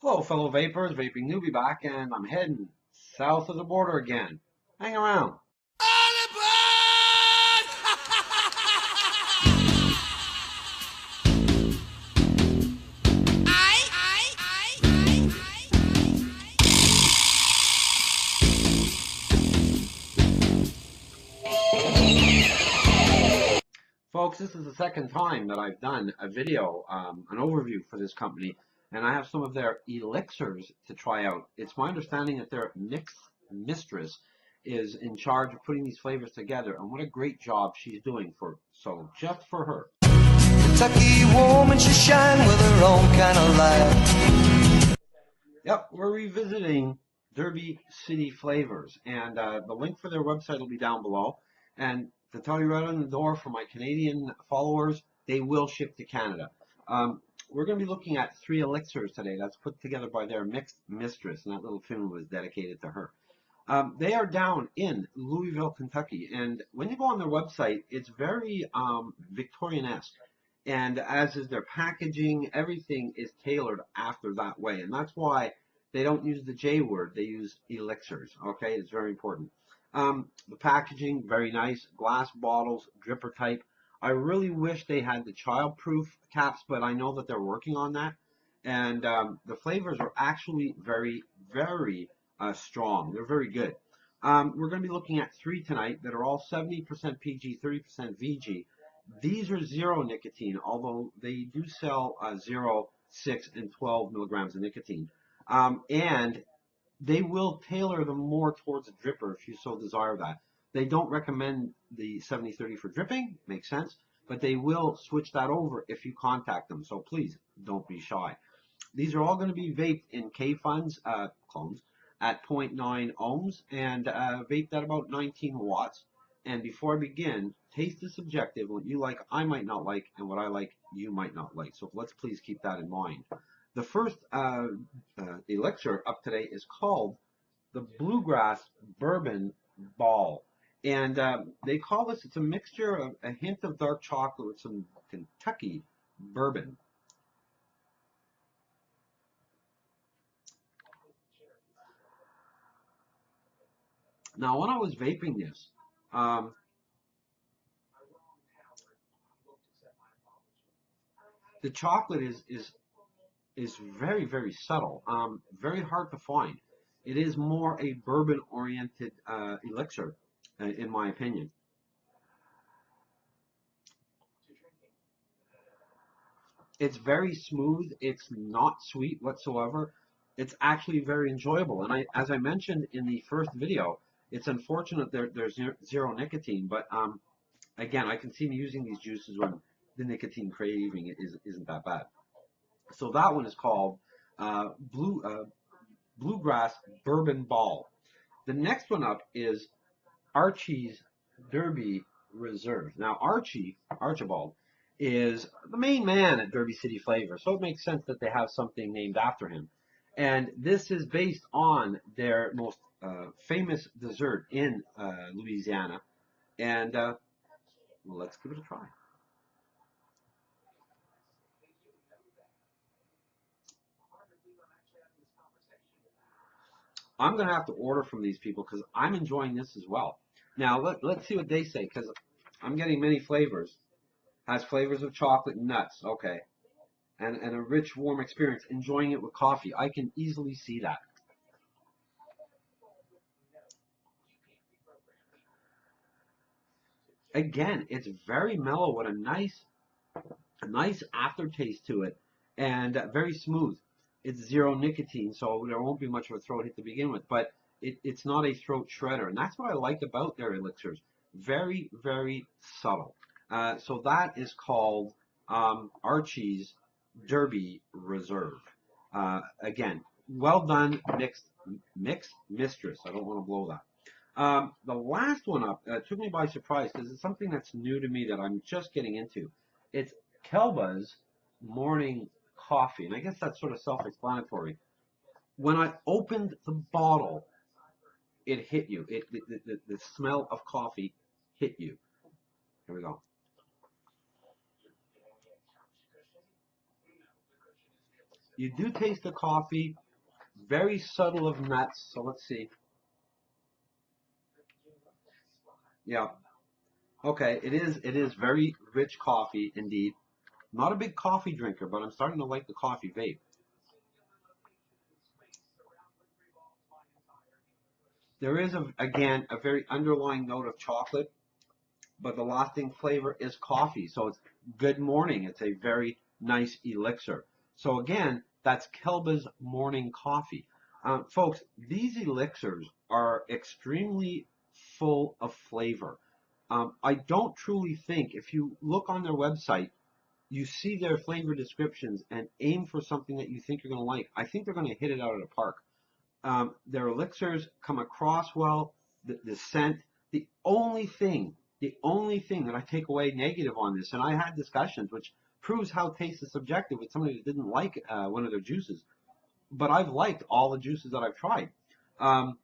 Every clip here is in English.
Hello, fellow vapors, vaping newbie back, and I'm heading south of the border again. Hang around. Folks, this is the second time that I've done a video, an overview for this company, and I have some of their elixirs to try out. It's my understanding that their mix mistress is in charge of putting these flavors together, and what a great job she's doing so just for her. Kentucky woman, she shine with her own kind of light. Yep, we're revisiting Derby City Flavours, and the link for their website will be down below. And to tell you right on the door, for my Canadian followers, they will ship to Canada. We're going to be looking at 3 elixirs today that's put together by their mixed mistress, and that little tune was dedicated to her. They are down in Louisville, Kentucky, and when you go on their website, it's very Victorian-esque. And as is their packaging, everything is tailored after that way. And that's why they don't use the J word, they use elixirs. Okay, it's very important. The packaging, very nice. Glass bottles, dripper type. I really wish they had the child-proof caps, but I know that they're working on that. And the flavors are actually very, very strong. They're very good. We're going to be looking at 3 tonight that are all 70% PG, 30% VG. These are zero nicotine, although they do sell 0, 6, and 12 milligrams of nicotine. And they will tailor them more towards a dripper if you so desire that. They don't recommend the 70-30 for dripping, makes sense, but they will switch that over if you contact them. So please don't be shy. These are all going to be vaped in K-Funds clones at 0.9 ohms and vaped at about 19 watts. And before I begin, taste is subjective. What you like, I might not like, and what I like, you might not like. So let's please keep that in mind. The first elixir up today is called the Bluegrass Bourbon Ball. And they call this, it's a mixture of a hint of dark chocolate with some Kentucky bourbon. Now, when I was vaping this, the chocolate is very, very subtle, very hard to find. It is more a bourbon-oriented elixir, in my opinion. It's very smooth. It's not sweet whatsoever. It's actually very enjoyable. And as I mentioned in the first video, it's unfortunate there's zero nicotine, but again, I can see me using these juices when the nicotine craving isn't that bad. So that one is called Bluegrass Bourbon Ball. The next one up is Archie's Derby Reserve. Now, Archibald, is the main man at Derby City Flavours, so it makes sense that they have something named after him. And this is based on their most famous dessert in Louisiana. And let's give it a try. I'm going to have to order from these people because I'm enjoying this as well. Now, let's see what they say, because I'm getting many flavors. Has flavors of chocolate and nuts, okay. And a rich, warm experience, enjoying it with coffee. I can easily see that. Again, it's very mellow with a nice aftertaste to it, and very smooth. It's zero nicotine, so there won't be much of a throat hit to begin with, but it's not a throat shredder, and that's what I like about their elixirs. Very, very subtle. So that is called Archie's Derby Reserve. Again, well done, mixed mistress. I don't want to blow that. The last one up took me by surprise because it's something that's new to me that I'm just getting into. It's Kelba's Morning Coffee, and I guess that's sort of self-explanatory. When I opened the bottle, it hit you. The smell of coffee hit you. Here we go. You do taste the coffee, very subtle of nuts. So let's see. Yeah. Okay, it is very rich coffee indeed. Not a big coffee drinker, but I'm starting to like the coffee vape. There is again a very underlying note of chocolate, but the lasting flavor is coffee. So it's good morning. It's a very nice elixir. So again, that's Kelba's morning coffee. Folks, these elixirs are extremely full of flavor. I don't truly think, if you look on their website, you see their flavor descriptions and aim for something that you think you're going to like. I think they're going to hit it out of the park. Their elixirs come across well. The scent. The only thing that I take away negative on this, and I had discussions, which proves how taste is subjective with somebody that didn't like one of their juices, but I've liked all the juices that I've tried. Um,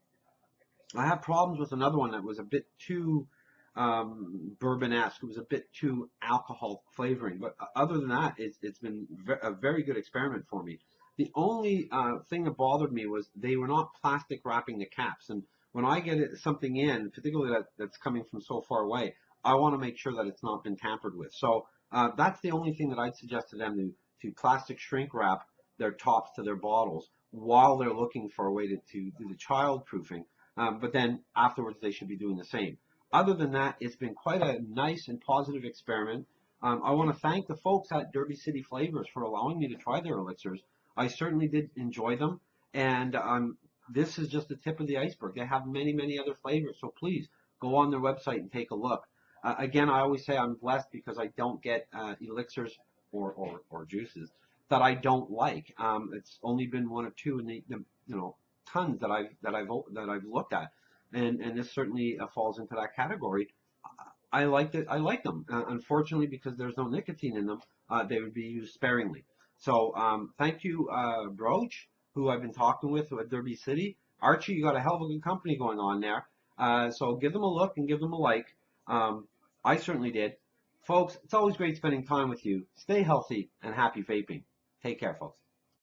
I have problems with another one that was a bit too bourbon-esque. It was a bit too alcohol flavoring. But other than that, it's been a very good experiment for me. The only thing that bothered me was they were not plastic wrapping the caps. And when I get something in, particularly that's coming from so far away, I want to make sure that it's not been tampered with. So that's the only thing that I'd suggest to them to plastic shrink wrap their tops to their bottles while they're looking for a way to do the child proofing. But then afterwards, they should be doing the same. Other than that, it's been quite a nice and positive experiment. I want to thank the folks at Derby City Flavors for allowing me to try their elixirs. I certainly did enjoy them, and this is just the tip of the iceberg. They have many, many other flavors, so please go on their website and take a look. Again, I always say I'm blessed because I don't get elixirs or juices that I don't like. It's only been one or two in the tons that I've looked at, and this certainly falls into that category. I liked it. I like them. Unfortunately, because there's no nicotine in them, they would be used sparingly. So thank you, Broach, who I've been talking with at Derby City. Archie, you got a hell of a good company going on there. So give them a look and give them a like. I certainly did. Folks, it's always great spending time with you. Stay healthy and happy vaping. Take care, folks.